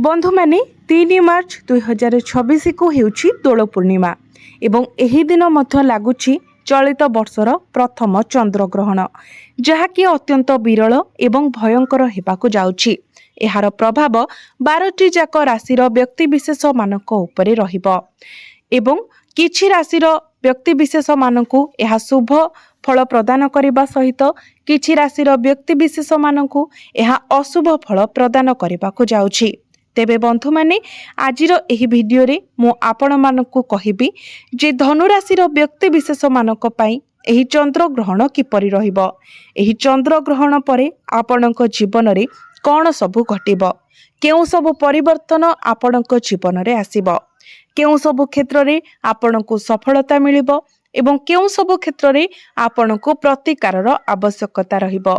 बंधु माने 3 मार्च 2026 को हेउछि दोल पूर्णिमा एवं एही दिन मध्य लागुछि चलित वर्षर प्रथम चंद्रग्रहण जहाँकि अत्यंत विरल एवं भयंकर हेबाकु जाउछि। एहार प्रभाव 12टी जाक राशिर व्यक्तिविशेष मानक उपरे रहिबो एवं किछि राशिर व्यक्तिविशेष मानकु एहा शुभ फल प्रदान करने सहित किछि राशिर व्यक्तिविशेष मानकु एहा अशुभ फल प्रदान करने जाउछि। तेबे बंधु माने आजिर एही भिडियो रे मु आपण मानकु कहिबी जे धनु राशिर व्यक्तिविशेष मानक पई एही चंद्र ग्रहण किपरि रहिबो। एही चंद्र ग्रहण परे आपणक जीवन रे कौन सबु घटिबो, केउ सबु परिवर्तन आपणक जीवन रे आसीबो, केउ सबु क्षेत्र रे आपणकु सफलता मिलिबो एवं केउ सबु क्षेत्र रे आपणकु प्रतिकारर आवश्यकता रहिबो।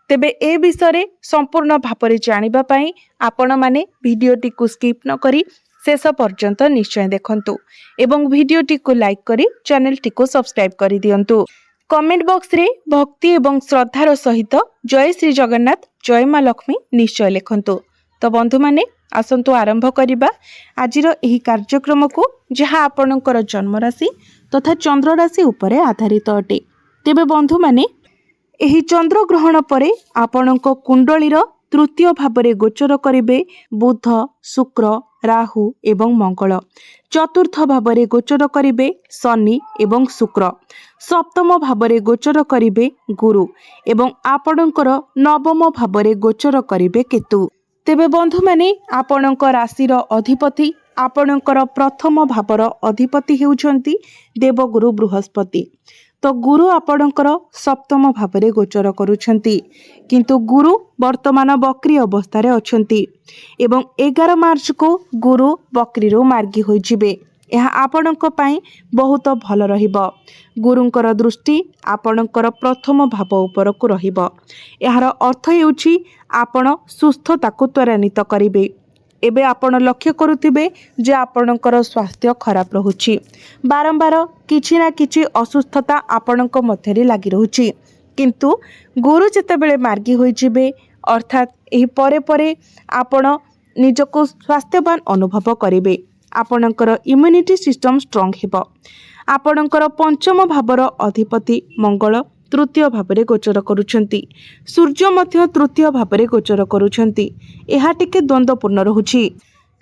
तेबे ए विषय संपूर्ण भापरे जानिबा पई आपण माने भिडियोटी को स्किप न करी शेष पर्यंत निश्चय देखंतु एवं भिडियोटी को लाइक करी चैनल को सब्सक्राइब करी दियंतु। कमेंट बॉक्स रे भक्ति एवं श्रद्धार सहित जय श्री जगन्नाथ जय मां लक्ष्मी निश्चय लिखंतु। तो बंधु माने आसंतु आरंभ करिबा आजिर एही कार्यक्रम को जहाँ आपणकर जन्म राशि तथा चंद्र राशि उपरे आधारित अटे। तेबे बंधु माने एही चंद्र ग्रहण परे आपणक कुंडलीर तृतीय भावरे गोचर करिवे बुध शुक्र राहु एवं मंगल, चतुर्थ भावरे गोचर करिवे शनि एवं शुक्र, सप्तम भावरे गोचर करिवे गुरु एवं आपणकर नवम भावरे गोचर करिवे केतु। तेबे बंधु माने आपणक राशिर अधिपति आपणकर प्रथम भावर अधिपति हेउछंती देवगुरु बृहस्पति। तो गुरु आपणकर सप्तम भावरे गोचर करुछंती किंतु गुरु वर्तमान बक्री अवस्था अछंती एवं 11 मार्च को गुरु बक्रीरू मार्गी होई जिवे। यह आपणक पई बहुत भल रहिबो। गुरुंकर दृष्टि आपणकर प्रथम भाव उपरकू रहिबो। यार अर्थ हेउछि आपण सुस्थता को त्वरान्वित करिवे। एबे आपण लक्ष्य करुथिबे जे आपणकर स्वास्थ्य खराब रहुछि, बारंबार किछि ना किछि असुस्थता आपणक मध्यरे लागि रहुछि किंतु गुरु जेतेबेले मार्गी होई जिवे अर्थात एही परे परे आपण निजको स्वास्थ्यवान अनुभव करिवे। आपणकर इम्यूनिटी सिस्टम स्ट्रांग हेबो। आपणकर पंचम भावर अधिपति मंगल तृतीय भावरे गोचर करुछंती, सूर्य मध्य तृतीय भावरे गोचर करुछंती। एहा टिके द्वंद्वपूर्ण रहुछि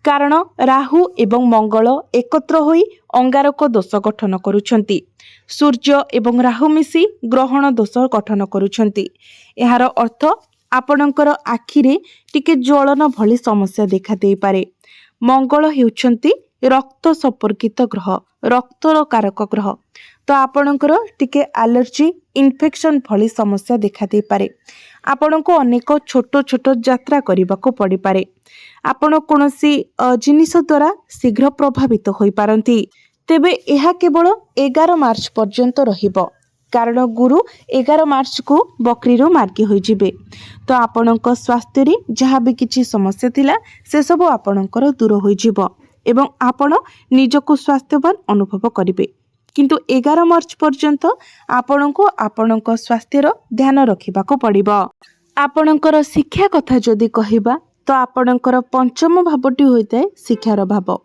कारण राहु एवं मंगल एकत्र होई अंगारक दोष गठन करुछंती। सूर्य एवं राहु मिसी ग्रहण दोष गठन करुछंती। एहार अर्थ आपणकर आखिरे टिके ज्वलन भली समस्या देखा देई पारे। मंगल हेउछंती रक्त संपर्कित ग्रह, रक्तर कारक ग्रह। तो आपणकर टिके एलर्जी इन्फेक्शन भली समस्या देखा दे पारे। आपणको अनेक छोट छोट यात्रा करबाको पड़ी पारे। आपण कोनोसी जिनिस द्वारा शीघ्र प्रभावित होई पारंती। तेबे एहा केवल 11 मार्च पर्यंत रहिबो कारण गुरु 11 मार्च को बक्रीरू मार्गी होई जिवे। तो आपणक स्वास्थ्य रे जहाँ भी किछि समस्या थिला से सब आपणकर दूर होई जिवो एवं आपण निजको स्वास्थ्यवान अनुभव करिवे। किंतु 11 मार्च पर्यंत आपणको आपणक स्वास्थ्यर ध्यान रखिबाको पड़िबो। आपणकर शिक्षा कथा जदि कहिबा तो आपणकर पंचम भावटी होइताय शिक्षार भाव।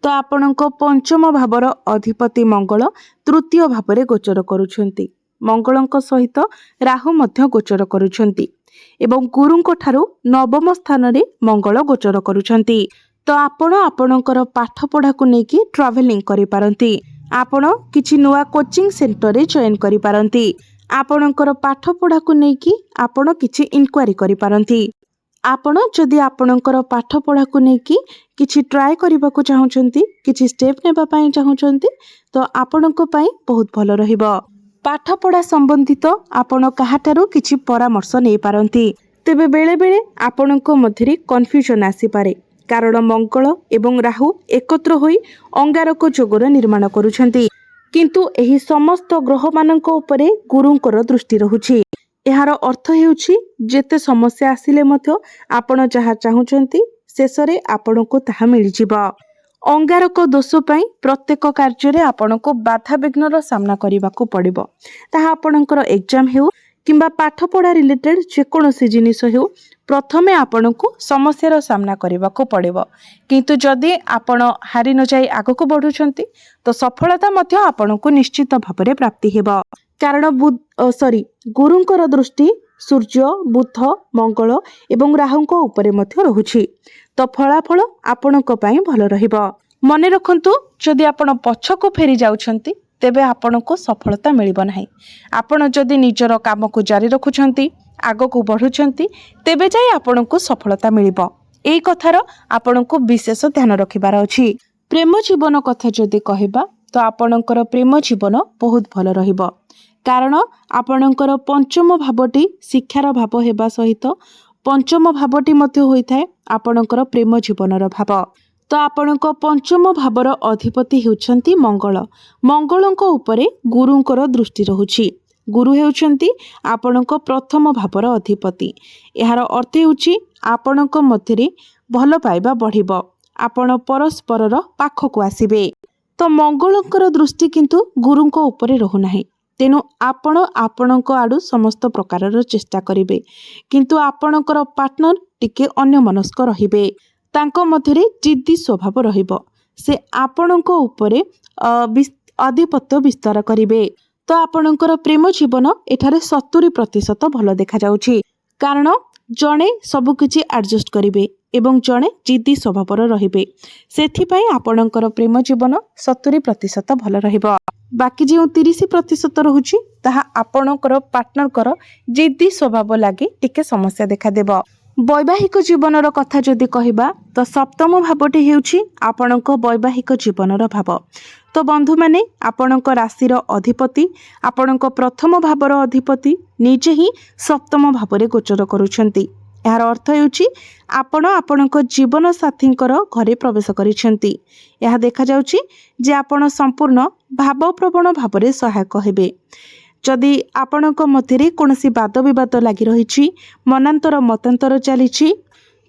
तो आपणक पंचम भावर अधिपति मंगल तृतीय भावरे गोचर करुछंती। मंगलଙ୍କ सहित राहु मध्य गोचर करुछंती एवं गुरुଙ୍କ ठारू नवम स्थान रे मंगल गोचर करुछंती। तो आपण आपणकर पाठ पढ़ा को नेकी ट्रैवलिंग करि पारंती। आपण किछि नुआ कोचिंग सेंटर रे जॉइन करि पारंती। आपणकर पाठ पढ़ा को नेकी आपण किछि इंक्वायरी करि पारंती। आपण जदि आपणकर पाठ पढ़ा को नेकी किछि ट्राई करबा को चाहुचंती, किछि स्टेप नेबा पई चाहुचंती तो आपणक पई बहुत भलो रहिबो। पाठ पढ़ा संबंधित आपण काहाटारू किछि परामर्श नै पारंती। तेबे बेले बेले आपणक मध्यरे कन्फ्यूजन आसी पारे कारण मंगल एवं राहु एकत्र होई अंगारक जोगर निर्माण करुछंती किंतु एही समस्त ग्रह मानक उपरे गुरुंकर दृष्टि रहुछि। एहार अर्थ हेउछि जेते समस्या आसिले मध्य आपण जहा चाहुचंती शेषरे आपणको ताहा मिलि जिवो। अंगारक दोष पई प्रत्येक कार्य रे आपणको बाधा विघ्नर सामना करिबाको पड़िबो। ताहा आपणकर एग्जाम हेउ किंबा पाठ पढ़ा रिलेटेड जेकोसी जिनिस हेउ प्रथमे आपणको समस्यार सामना करने पड़ो किंतु जदि आपण हारि न जाई आगको बढ़ुछंती तो सफलता मध्य आपणको निश्चित भाव में प्राप्ति हेबा। कारण गुरुंकर दृष्टि सूर्य बुध मंगल एवं राहुंको उपरे मध्य रहुछि तो फलाफल आपणको पई भल रहिबो। मने रखंतु जदि आपण पछको फेरी जाउछंती तेबे आपणको सफलता मिलिबो नाही। आपण जदि निजर काम को जारी रखुछंती आगको बढ़ुछंती तेबे जाई आपणको सफलता मिलिबो। एई कथार आपणको विशेष ध्यान रखिबार अछि। प्रेम जीवन कथा जदि कहबा तो आपणकर प्रेम जीवन बहुत भल रहिबो। कारण आपणकर पंचम भावटी शिक्षार भाव हेबा सहित पंचम भावटी मध्य होइथाय आपणकर प्रेम जीवनर भाव। तो आपणक पंचम भावर अधिपति हेउछंती मंगल। मंगलंक उपरे गुरुंकर दृष्टि रहुछि। गुरु हेउछंती आपणक प्रथम भावर अधिपति। एहार अर्थ हेउछि आपणक मध्यरे भल पाइबा बढ़िबो, आपण परस्परर पाखकु आसिबे। तो मंगलंकर दृष्टि किंतु गुरुंक उपरे रहु नाही। तेणु आपण आपणक आडू समस्त प्रकारर चेष्टा करिवे किंतु आपणकर पार्टनर टिके अन्य मनस्क रहिबे। तांको मध्यरे जिद्दी स्वभाव रहिबो। से आपणक उपरे आधिपत्य विस्तार करिवे। तो आपणकर प्रेम जीवन एठारे 70% भल देखा जाउछि। कारण जणे सबु किछि एडजस्ट करिवे एवं जणे जिद्दी स्वभावर रहिबे। सेथिपाई आपणकर प्रेम जीवन 70% भल रहिबो। बाकी जो 30% रहुछि ताहा आपणकर पार्टनरकर जिद्दी स्वभाव लागि टिके समस्या देखा देबो। वैवाहिक जीवनर कथा जदि कहबा तो सप्तम भावटी हेउछि आपणक वैवाहिक जीवनर भाव। तो बंधु माने आपणक राशिर अधिपति आपणक प्रथम भावर अधिपति निजे ही सप्तम भावरे गोचर करुछंती। यार अर्थ हेउछि आपण आपणक जीवन साथींकर घरे प्रवेश करिसेंती। यह देखा जाउछि जे आपण संपूर्ण भावप्रवण भावरे सहायक हेबे। जदि आपणक मध्यरे कोनोसी वाद विवाद लागि रहिछि, मनांतर मतांतर चलिछि,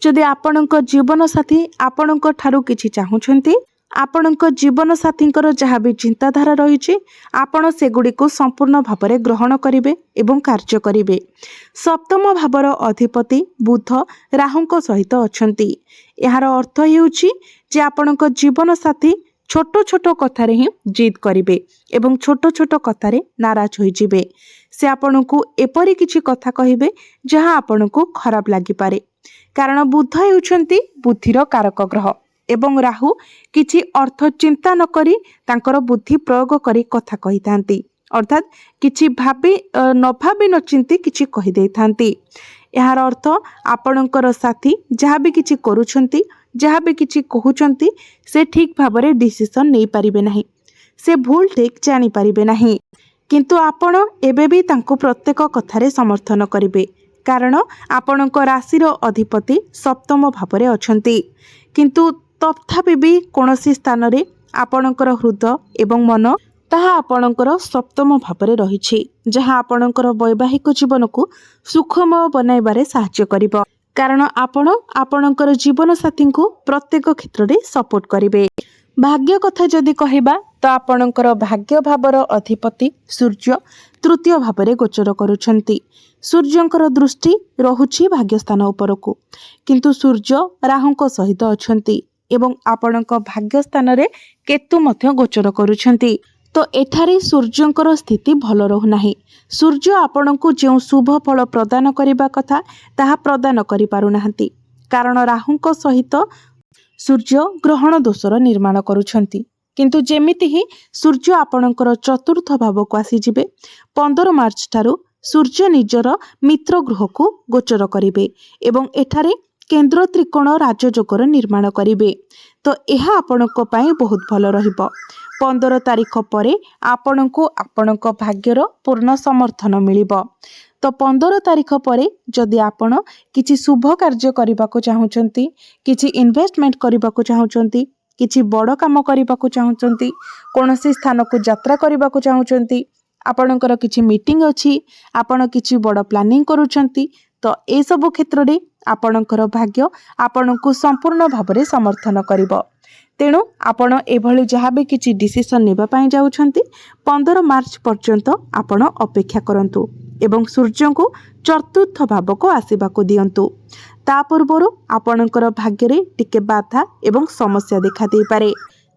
जदि आपणक जीवन साथी आपणक ठारू किछि चाहुछंती, आपणक जीवन साथींकर जहाँ भी चिंताधारा रहिछि आपण सेगुडी को संपूर्ण भावरे ग्रहण करिवे एवं कार्य करिवे। सप्तम भावर अधिपति बुध राहुंक सहित अछंती। यार अर्थ हेउछि जे आपणक जीवन साथी छोट छोट कथार ही जिद करिवे एवं छोट छोट कथार नाराज होई जिवे। से आपणको एपरि किछि कथा कहिबे जहाँ आपणको खराब लागि पारे। कारण बुध हेउछंती बुद्धिर कारक ग्रह एवं राहु किछि अर्थ चिंता न करी तांकर बुद्धि प्रयोग करी कथा कहिथांती। अर्थात किछि भाबी न चिंती किछि कहि देथांती। यार अर्थ आपणकर साथी जहाँ भी किछि करूछंती जहाँ भी किछि कहउछंती से ठीक भाबरे डिसिजन नै पारिबे नाही। से भूल ठीक जानी पारिबे नाही। किंतु आपण एबे भी तांको प्रत्येक कथारे समर्थन करिवे। कारण आपणक राशिर अधिपति सप्तम भावरे अछंती। किंतु तथापि भी कोनोसी स्थान रे आपणकर हृदय एवं मन ताहा आपणकर सप्तम भावरे रहिछि, जहाँ आपणकर वैवाहिक जीवन को सुखमय बनाइबारे सहायता करिवो। कारण आपण आपणकर जीवन साथी को प्रत्येक क्षेत्र में सपोर्ट करिवे। भाग्य कथा जदि कहबा तो आपणकर भाग्य भावर अधिपति सूर्य तृतीय भावरे गोचर करुछंती। सूर्यंकर दृष्टि रहुछि भाग्यस्थान उपरकू किंतु सूर्य राहुंक सहित अछंती एवं आपणक भाग्यस्थान रे केतु मध्य गोचर करुछंती। तो एठारे सूर्यंकर स्थिति भल रहु नाही। सूर्य आपणको जो शुभ फल प्रदान करिबा कथा ताहा प्रदान करि पारु नाहंती। कारण राहुंक सहित सूर्य ग्रहण दोषर निर्माण करुछंती। किंतु जेमिति ही सूर्य आपणकर चतुर्थ भाव को आसी जिबे 15 मार्च ठारू सूर्य निजर मित्र ग्रह को गोचर करिवे एवं एठारे केंद्र त्रिकोण राजयोगर निर्माण करिवे। तो यह आपणक पई बहुत भल रहिबो। 15 तारीख परे आपणको आपणक भाग्यर पूर्ण समर्थन मिलिबो। तो 15 तारीख परे जदि आपण किछि शुभ कार्य करबा को चाहुचंती, किछि इन्वेस्टमेंट करबा को चाहुचंती, किछि बड़ काम करबा को चाहुचंती, कोनोसी स्थान को यात्रा करबा को चाहुचंती, आपणकर किछि मीटिंग अछि, आपण किछि बड़ प्लानिंग करूचंती, तो ए सब क्षेत्र में आपणकर भाग्य आपणको संपूर्ण भाव में समर्थन करिब। तेणु आपण एभली जहाँ भी किसी डिसीजन नेबा पई जाउछंती 15 मार्च पर्यंत आपण अपेक्षा करंतु एवं सूर्य को चतुर्थ भाव को आसवा को दियंतु। ता पूर्व आपणकर भाग्य रे टिके बाधा एवं समस्या देखा दे पारे।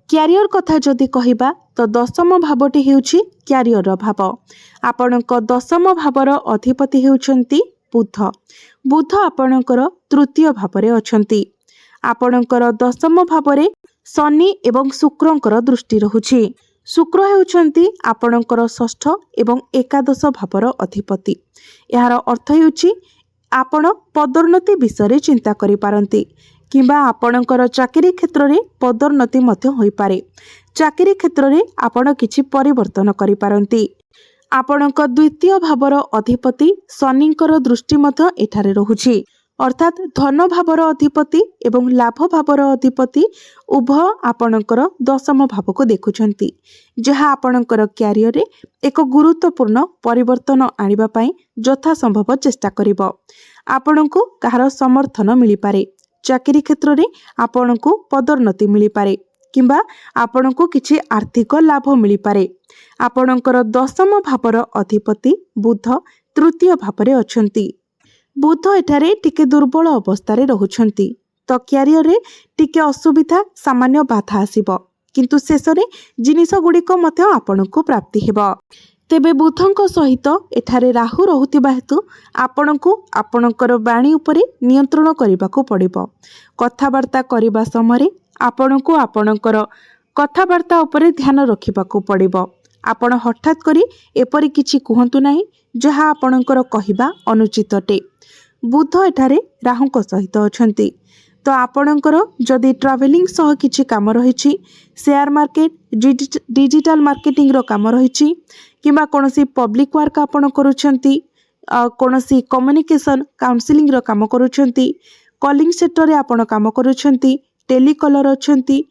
क्यारियर कथा जदि कहिबा तो दशम भावटी हेउछि क्यारियर भाव। आपणक दशम भावर अधिपति हेउछंती बुध। बुध आपणकर तृतीय भाव रे अछंती। आपणकर दशम भाव रे शनि एवं शुक्रंकर दृष्टि रहुछि। शुक्र हेउछंती आपणकर षष्ठ एवं एकादश भावर अधिपति। यार अर्थ हेउछि आपण पदोन्नति विषय चिंता करि पारंती किंबा आपणकर चाकरी क्षेत्र में पदोन्नति मध्य होई पारे। चाकरी क्षेत्र में आपण किछि परिवर्तन करि पारंती। आपणक द्वितीय भावर अधिपति शनिंकर दृष्टि मध्य एठारे रहुछि। अर्थात धन भावर अधिपति एवं लाभ भावर अधिपति उभय आपणकर दशम भाव को देखुछंती, जहाँ आपणकर क्यारियर रे एक गुरुत्वपूर्ण परिवर्तन आनिबा पई यथा संभव चेष्टा करिब। आपणको कहार समर्थन मिली पारे। चाकरी क्षेत्र में आपणको पदोन्नति मिली पारे किंबा आपणको किछि आर्थिक लाभ मिली पारे। आपणकर दशम भावर अधिपति बुध तृतीय भाव रे अछंती। बुध एठारे टिके दुर्बल अवस्था रे रहुछंती, तो क्यारियर रे टिके असुविधा सामान्य बाधा आसीबो, किंतु शेष रे जिनिस गुड़िक मध्य आपणको प्राप्ति हेबो। तेबे बुधंक सहित एठारे राहु रहुतिबा हेतु आपणको आपणकर वाणी उपरे नियंत्रण करिबाको पड़िबो। कथावार्ता करिबा समय आपणको आपणकर कथावार्ता उपरे ध्यान रखिबाको पड़िबो। आपण हठात करी एपरि किछि कुहंतु नाही जहाँ आपणकर कहिबा अनुचित अटे। बुध एठारे राहुंक सहित अछंती, तो आपणकर जदि ट्रावेलिंग सह किछि काम रहिछि, शेयर मार्केट डिजिटल मार्केटिंग रो काम रहिछि किंबा कोनोसी पब्लिक वर्क आपण करूछंती, कोनोसी कम्युनिकेशन काउंसलिंग रो काम करूछंती, कॉलिंग सेक्टर रे आपण काम करूछंती, टेलीकॉलर अछंती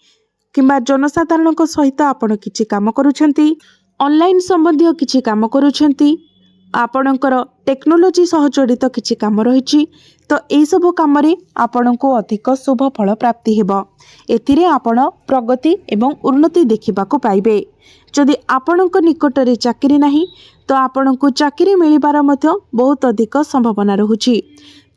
किंबा जनसाधारणक सहित आपण किछि काम करूछंती, ऑनलाइन संबंधी किछि काम करूछंती, आपणकर टेक्नोलोजी सह जड़ित किछि काम रहिछि, तो एई सब काम रे आपणको अधिक शुभ फल प्राप्ति हेबो। एथिरे आपण प्रगति एवं उन्नति देखिबाको पाइबे। जदि आपणको निकट रे चाकरी नाही तो आपणको चाकरी मिलिबार मध्य बहुत अधिक संभावना रहुछि।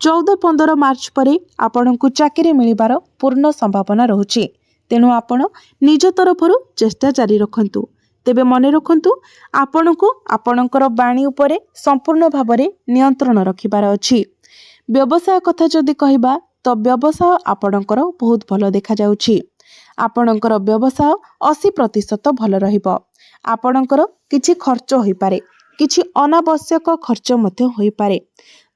14-15 मार्च परे आपणको चाकरी मिलिबार पूर्ण संभावना रहुछि। तेणु आपण निज तरफरु चेष्टा जारी रखंतु। तेबे मने रखंतु आपणको आपणकर वाणी उपरे संपूर्ण भावरे नियंत्रण रखिबार अछि। व्यवसाय कथा जदि कहिबा तो व्यवसाय आपणकर बहुत भल देखा जाउछि। आपणकर व्यवसाय 80% भल रहिबो। आपणकर किछि खर्च होई पारे, किछि अनावश्यक खर्च मध्य होई पारे,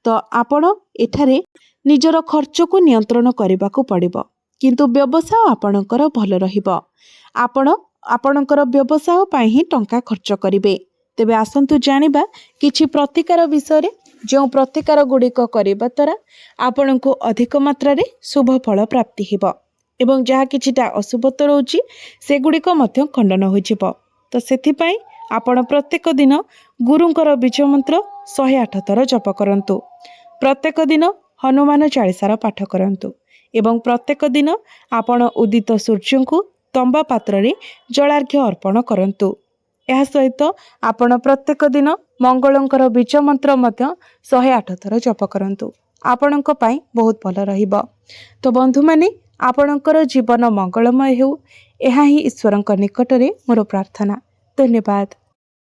तो आपण एठारे निजर खर्च को नियंत्रण करबाको पड़िबो, किंतु व्यवसाय आपणकर भल रहिबो। आपणकर व्यवसाय पई ही टंका खर्च करिवे। तेबे आसंतु जानिबा किछि प्रतिकार विषय जो प्रतिकार गुड़िक करबा द्वारा आपणको अधिक मात्रा रे शुभ फल प्राप्ति हेबो एवं जहाँ किछिटा अशुभत्व रहउछि से गुड़िक मध्य खंडन होइजिबो। तो सेथि पई आपण प्रत्येक दिन गुरुंकर बीज मंत्र 108 थर जप करंतु। प्रत्येक दिन हनुमान चालीसार पाठ करंतु एवं प्रत्येक दिन आपण उदित सूर्य को तंबा पात्र रे जलार्घ्य अर्पण करंतु। यह सहित आपण प्रत्येक दिन मंगलंकर बीज मंत्र मध्य 108 थर जप करंतु। आपणक पई बहुत भल रहिबो। तो बंधु माने आपणकर जीवन मंगलमय हेउ, एहा ही ईश्वरंक निकटरे मोर प्रार्थना। धन्यवाद।